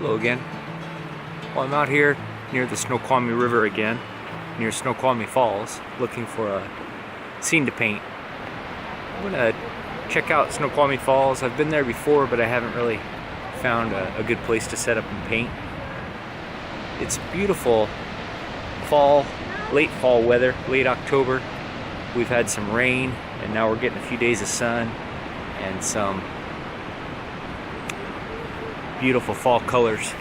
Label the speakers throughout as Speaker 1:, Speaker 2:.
Speaker 1: Hello again. Well, I'm out here near the Snoqualmie River again, near Snoqualmie Falls, looking for a scene to paint. I'm gonna check out Snoqualmie Falls. I've been there before, but I haven't really found a good place to set up and paint. It's beautiful fall, late fall weather, late October. We've had some rain, and now we're getting a few days of sun and some beautiful fall colors.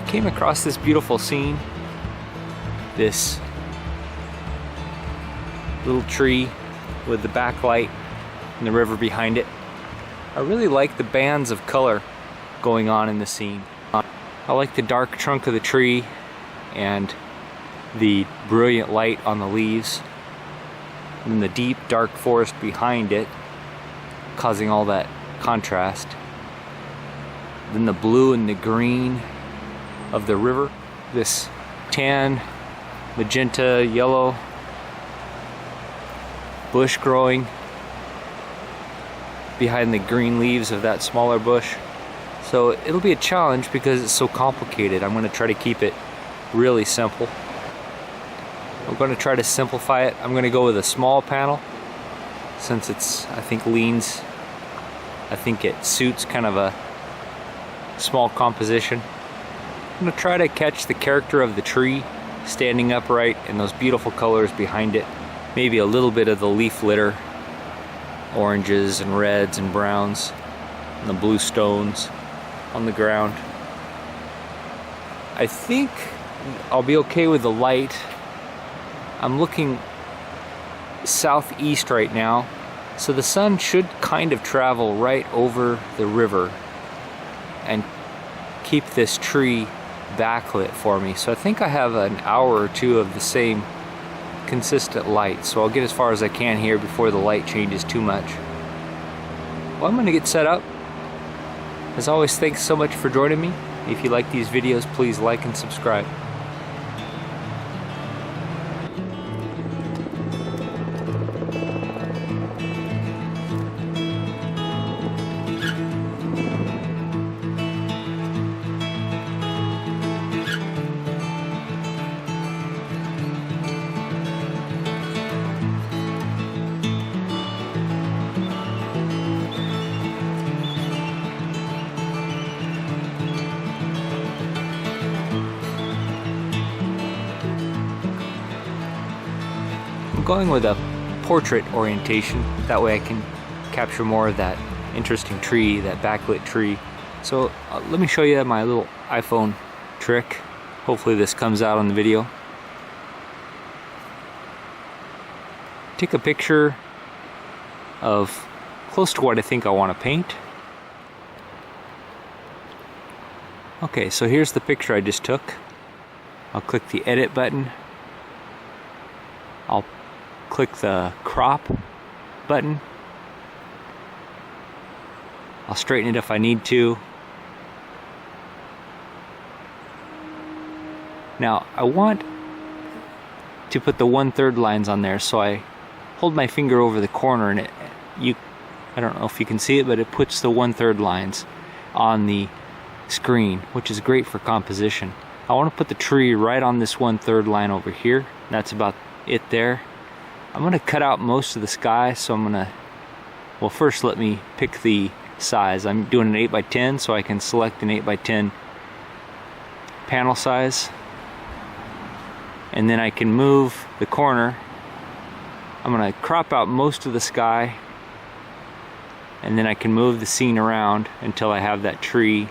Speaker 1: Came across this beautiful scene, this little tree with the backlight and the river behind it. I really like the bands of color going on in the scene. I like the dark trunk of the tree and the brilliant light on the leaves, and then the deep dark forest behind it causing all that contrast. Then the blue and the green of the river, this tan, magenta, yellow bush growing behind the green leaves of that smaller bush. So it'll be a challenge because it's so complicated. I'm going to try to keep it really simple. I'm going to try to simplify it. I'm going to go with a small panel since it's, I think it suits kind of a small composition. I'm going to try to catch the character of the tree standing upright and those beautiful colors behind it. Maybe a little bit of the leaf litter, oranges and reds and browns, and the blue stones on the ground. I think I'll be okay with the light. I'm looking southeast right now, so the sun should kind of travel right over the river and keep this tree backlit for me. So I think I have an hour or two of the same consistent light, so I'll get as far as I can here before the light changes too much. Well, I'm going to get set up. As always, thanks so much for joining me. If you like these videos, please like and subscribe. I'm going with a portrait orientation, that way I can capture more of that interesting tree, that backlit tree. So let me show you my little iPhone trick. Hopefully this comes out on the video. Take a picture of close to what I think I want to paint. Okay, so here's the picture I just took. I'll click the edit button. I'll click the crop button. I'll straighten it if I need to. Now I want to put the 1/3 lines on there, so I hold my finger over the corner and I don't know if you can see it, but it puts the 1/3 lines on the screen, which is great for composition. I want to put the tree right on this 1/3 line over here. That's about it there. I'm going to cut out most of the sky, so I'm going to, well, first let me pick the size. I'm doing an 8x10, so I can select an 8x10 panel size, and then I can move the corner. I'm gonna crop out most of the sky, and then I can move the scene around until I have that tree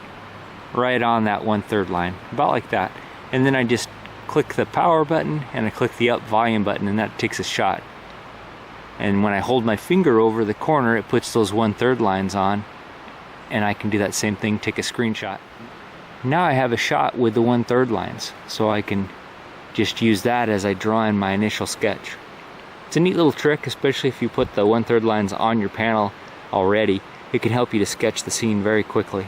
Speaker 1: right on that 1/3 line, about like that. And then I just click the power button and I click the up volume button, and that takes a shot. And when I hold my finger over the corner, it puts those 1/3 lines on, and I can do that same thing, take a screenshot. Now I have a shot with the 1/3 lines, so I can just use that as I draw in my initial sketch. It's a neat little trick, especially if you put the 1/3 lines on your panel already. It can help you to sketch the scene very quickly.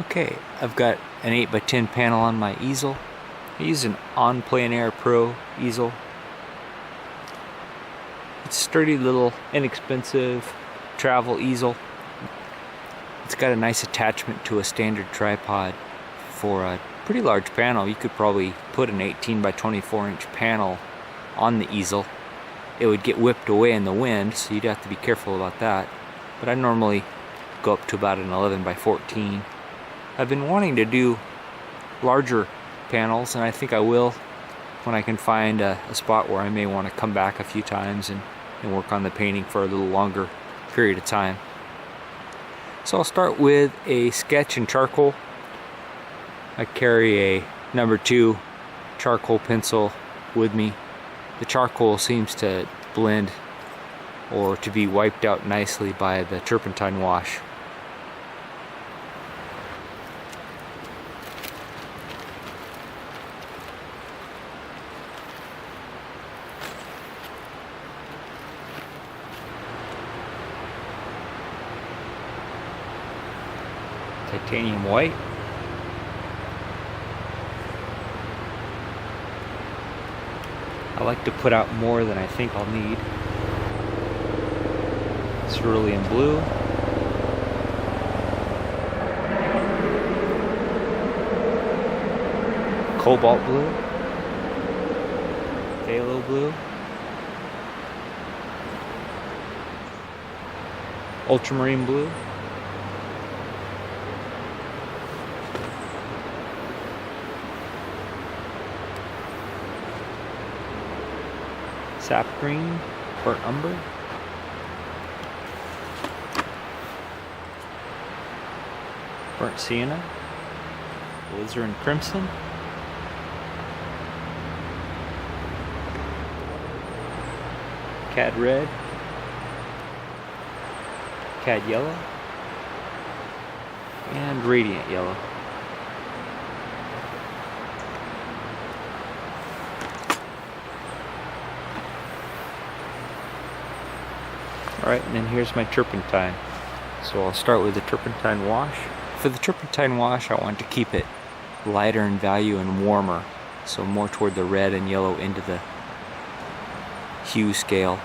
Speaker 1: Okay, I've got an 8x10 panel on my easel. I use an On Plein Air Pro easel. It's a sturdy little inexpensive travel easel. It's got a nice attachment to a standard tripod. For a pretty large panel, you could probably put an 18x24" panel on the easel. It would get whipped away in the wind, so you'd have to be careful about that. But I normally go up to about an 11x14. I've been wanting to do larger panels, and I think I will when I can find a spot where I may want to come back a few times and work on the painting for a little longer period of time. So I'll start with a sketch in charcoal. I carry a number 2 charcoal pencil with me. The charcoal seems to blend or to be wiped out nicely by the turpentine wash. Titanium white. I like to put out more than I think I'll need. Cerulean blue. Cobalt blue. Phthalo blue. Ultramarine blue. Sap green, burnt umber, burnt sienna, alizarin crimson, cad red, cad yellow, and radiant yellow. Alright, and then here's my turpentine. So I'll start with the turpentine wash. For the turpentine wash, I want to keep it lighter in value and warmer. So more toward the red and yellow end of the hue scale.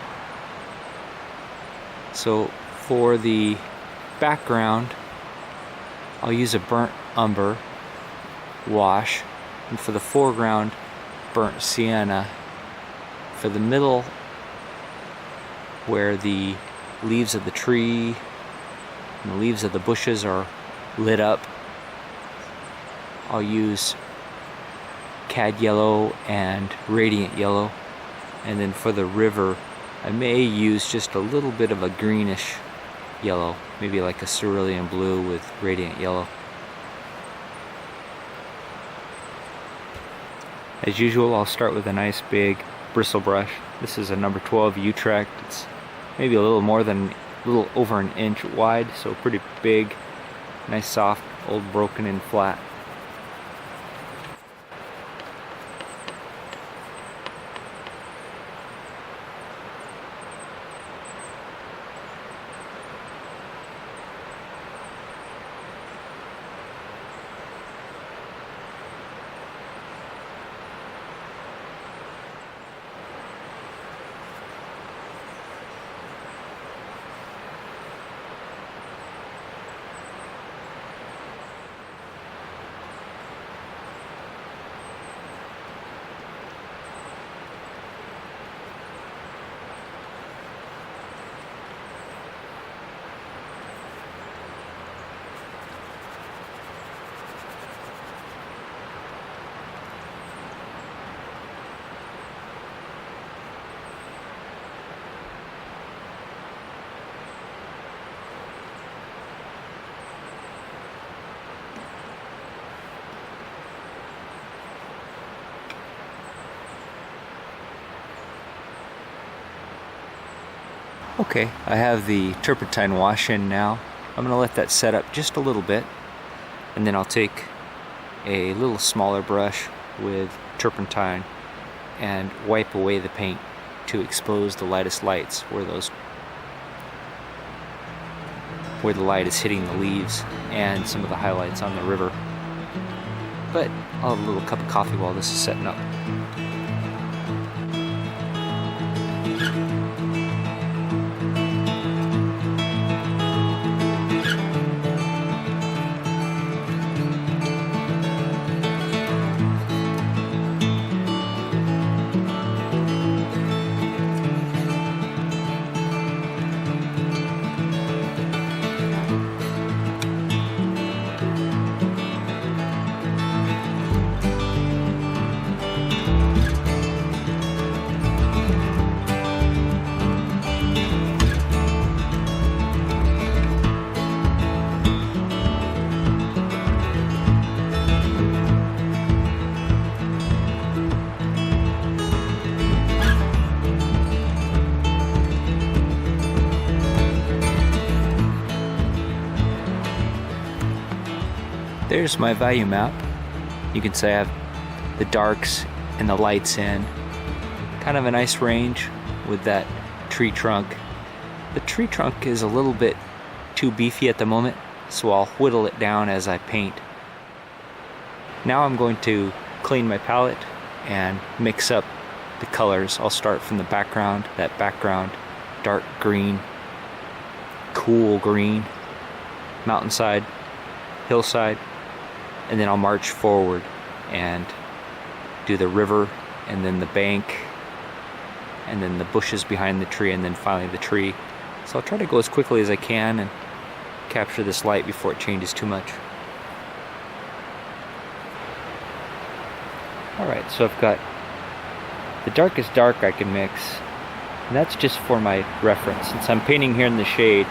Speaker 1: So for the background, I'll use a burnt umber wash. And for the foreground, burnt sienna. For the middle, where the leaves of the tree and the leaves of the bushes are lit up, I'll use cad yellow and radiant yellow. And then for the river, I may use just a little bit of a greenish yellow, maybe like a cerulean blue with radiant yellow. As usual, I'll start with a nice big bristle brush. This is a number 12 Utrecht. It's maybe a little over an inch wide, so pretty big, nice soft, old broken in flat. Okay, I have the turpentine wash in now. I'm going to let that set up just a little bit, and then I'll take a little smaller brush with turpentine and wipe away the paint to expose the lightest lights where the light is hitting the leaves and some of the highlights on the river. But I'll have a little cup of coffee while this is setting up. There's my value map. You can say I have the darks and the lights in. Kind of a nice range with that tree trunk. The tree trunk is a little bit too beefy at the moment, so I'll whittle it down as I paint. Now I'm going to clean my palette and mix up the colors. I'll start from the background, that background dark green, cool green, mountainside, hillside, and then I'll march forward and do the river and then the bank and then the bushes behind the tree and then finally the tree. So I'll try to go as quickly as I can and capture this light before it changes too much. Alright, so I've got the darkest dark I can mix, and that's just for my reference. Since I'm painting here in the shade,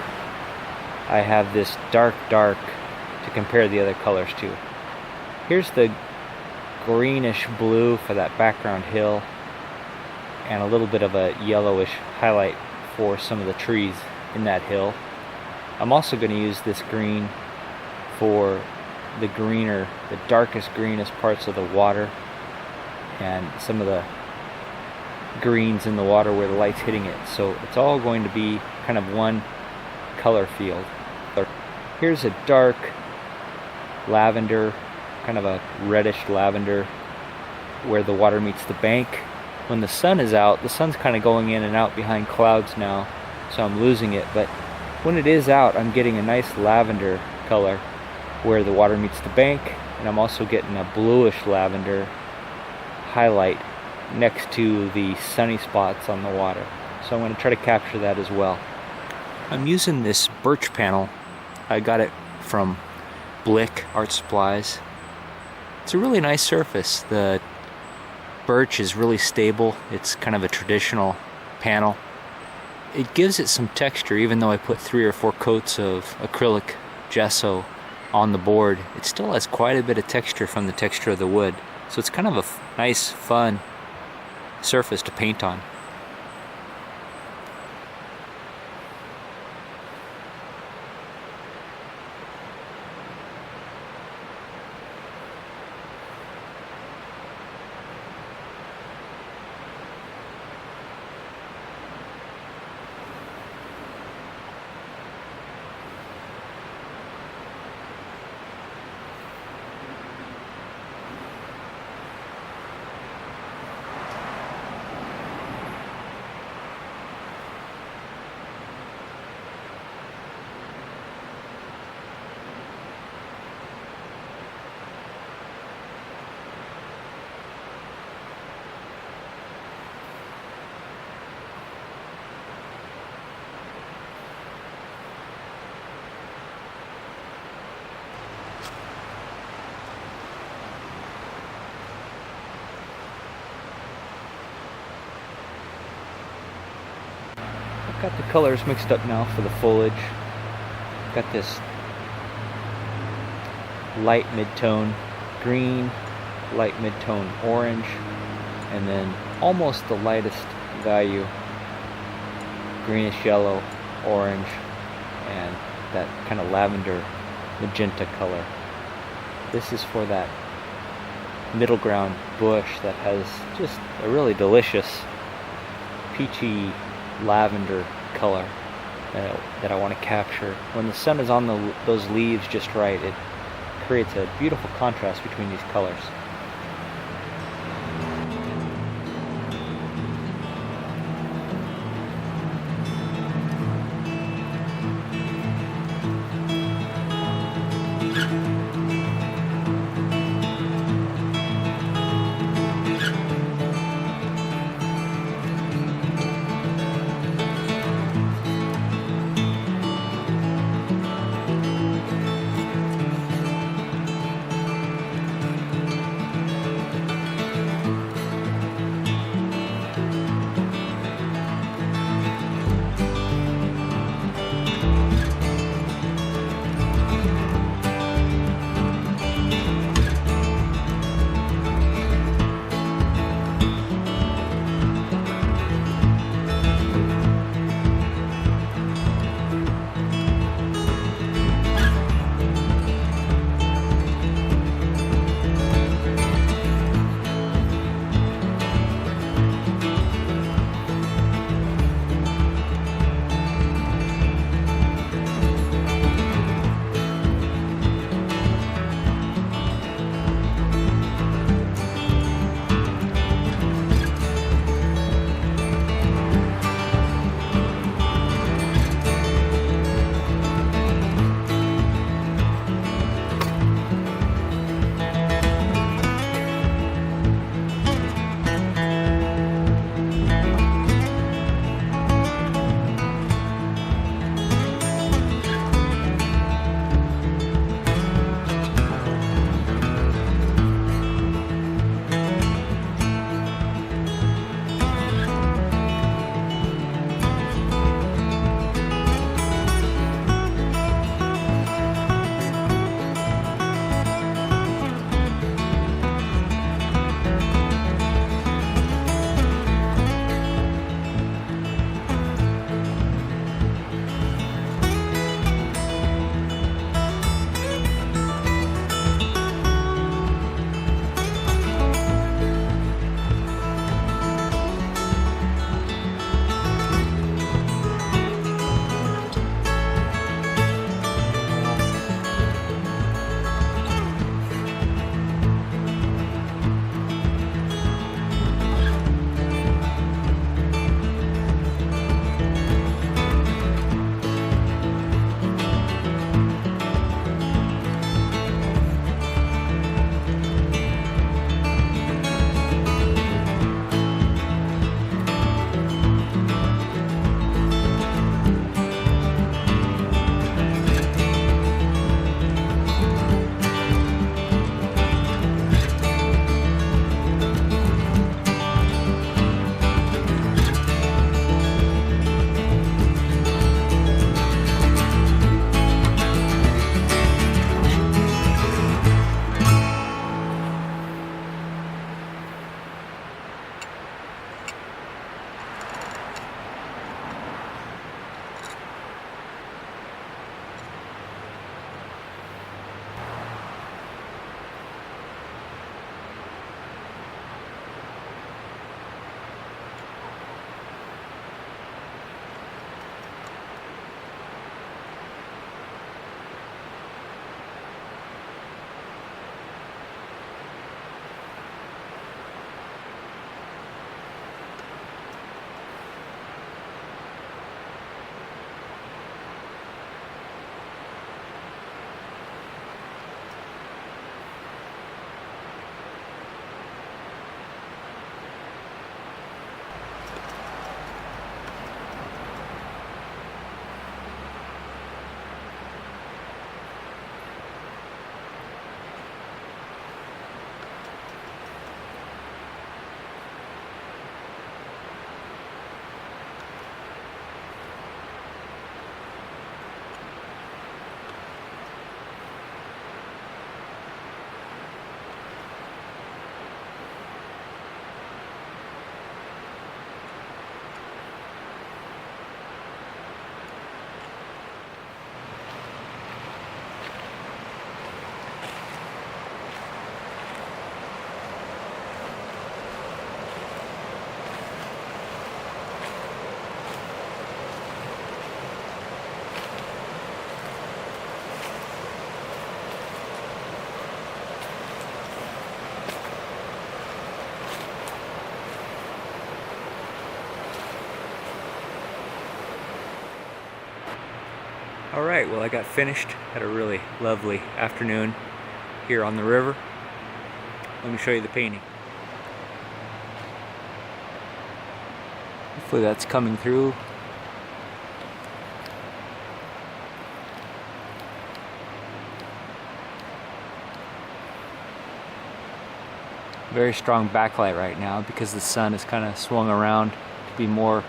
Speaker 1: I have this dark to compare the other colors to. Here's the greenish blue for that background hill and a little bit of a yellowish highlight for some of the trees in that hill. I'm also going to use this green for the darkest greenest parts of the water and some of the greens in the water where the light's hitting it. So it's all going to be kind of one color field. Here's a dark lavender, kind of a reddish lavender where the water meets the bank. When the sun is out, the sun's kind of going in and out behind clouds now, so I'm losing it, but when it is out, I'm getting a nice lavender color where the water meets the bank, and I'm also getting a bluish lavender highlight next to the sunny spots on the water. So I'm going to try to capture that as well. I'm using this birch panel. I got it from Blick Art Supplies. It's a really nice surface. The birch is really stable. It's kind of a traditional panel. It gives it some texture, even though I put 3 or 4 coats of acrylic gesso on the board. It still has quite a bit of texture from the texture of the wood. So it's kind of a nice, fun surface to paint on. Got the colors mixed up now for the foliage. Got this light mid-tone green, light mid-tone orange, and then almost the lightest value greenish yellow, orange, and that kind of lavender magenta color. This is for that middle ground bush that has just a really delicious peachy lavender color that I want to capture. When the sun is on those leaves just right, it creates a beautiful contrast between these colors. Alright, well I got finished. Had a really lovely afternoon here on the river. Let me show you the painting. Hopefully that's coming through. Very strong backlight right now because the sun is kind of swung around to be more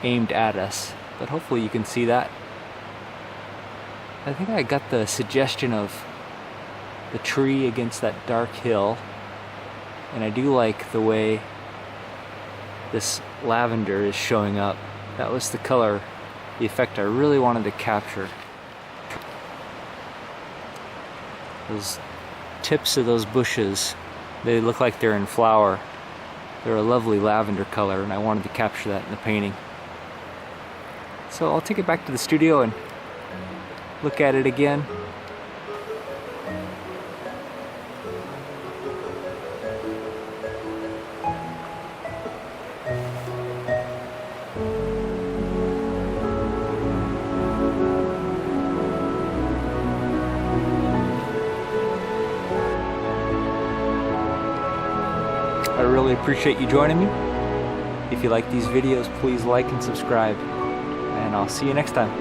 Speaker 1: aimed at us. But hopefully you can see that. I think I got the suggestion of the tree against that dark hill, and I do like the way this lavender is showing up. That was the color, the effect I really wanted to capture. Those tips of those bushes, they look like they're in flower. They're a lovely lavender color, and I wanted to capture that in the painting. So I'll take it back to the studio and look at it again. I really appreciate you joining me. If you like these videos, please like and subscribe. And I'll see you next time.